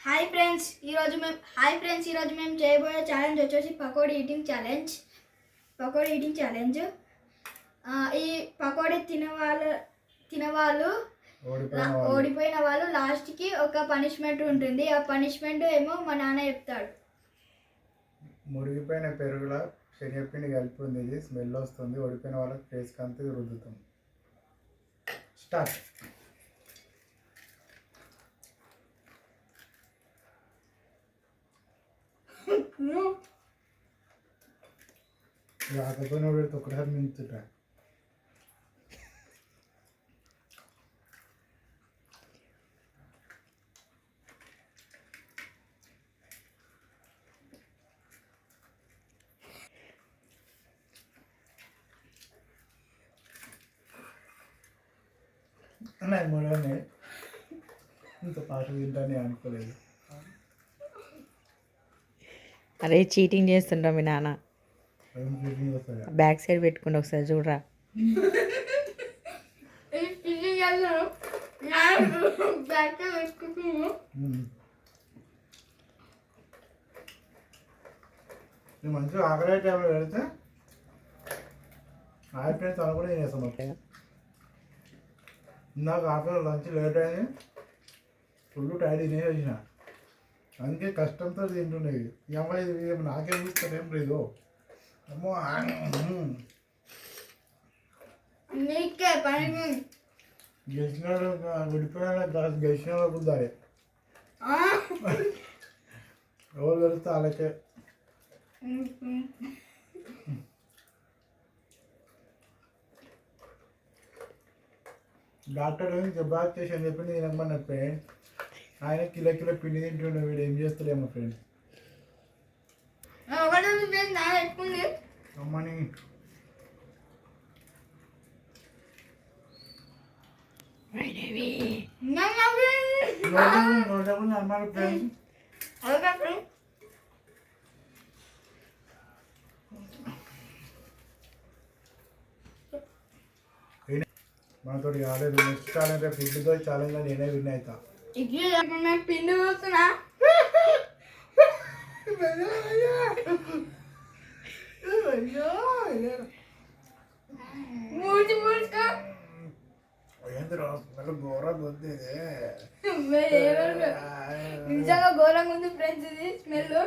Hi friends ఈరోజు మేము చేయబోయే ఛాలెంజ్ వచ్చేసి పకోడీ ఈటింగ్ ఛాలెంజ్. ఈ పకోడీ తినవాళ్ళు ఓడిపోయిన వాళ్ళు లాస్ట్కి ఒక పనిష్మెంట్ ఉంటుంది. ఆ పనిష్మెంట్ ఏమో మా నాన్న చెప్తాడు. మురిగిపోయిన పెరుగుల శనగపిండి కలిపి ఉంది, ఇది స్మెల్ వస్తుంది. ఓడిపోయిన వాళ్ళకి ఫేస్ కంతా రుద్దుతాం. స్టార్ట్. రాకపోయినా పెడితే ఒకసారి మించుతా. నాకు మూడనే ఇంత పాట తింటానే అనుకోలేదు. అరే చీటింగ్ చేస్తుండ్రా మీ నాన్న. బ్యాక్ సైడ్ పెట్టుకుంటే ఒకసారి చూడరా. మంచిగా ఆకలి టైంలో పెడితే ఆయిపోయిన తను కూడా తినేస్తాం. నాకు ఆకలి లంచ్ లేట్ అయింది, ఫుల్ టైడ్ తినేసి వచ్చిన. అందుకే కష్టంతో తింటున్నాయి. ఈ అమ్మాయి నాకేం చూస్తాను ఏం లేదు. అమ్మో గెలిచినాడు విడిపోయినా గెలిచిన వాళ్ళు కుదారే. ఎవరు గెలిస్తే వాళ్ళకే. డాక్టర్ జబాబ్ చేసి అని చెప్పి నేను అమ్మన్నా ఫ్రెండ్. ఆయన కిలో పిండి తింటుండే, వీడు ఏం చేస్తాడేమో ఫ్రెండ్. అమ్మని అమ్మాయి ఫ్రెండ్ మనతో కాలేదు. నెక్స్ట్ ఛాలెంజ్ ఫుడ్తో ఛాలెంజ్ నేనే విన్ అవుతా. పిండి పోతున్నా ఘోరంగా ఉంది. నిజంగా ఘోరంగా ఉంది ఫ్రెండ్స్ ఇది స్మెల్.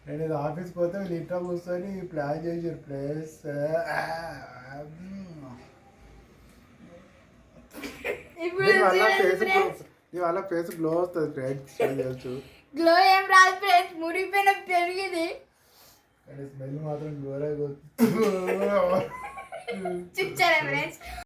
నేను ఇది ఆఫీస్కి పోతే వీళ్ళు ఇంట్లో కూర్చొని ప్లాన్ చేసారు ప్లేస్. ఇవాళ ఫేస్ గ్లో వస్తుంది ఫ్రెండ్స్. గ్లో ఏం రాదు ఫ్రెండ్స్, మురిగిపోయిన పెరిగింది. స్మెల్ మాత్రం ఘోరంగా చూచారా ఫ్రెండ్స్.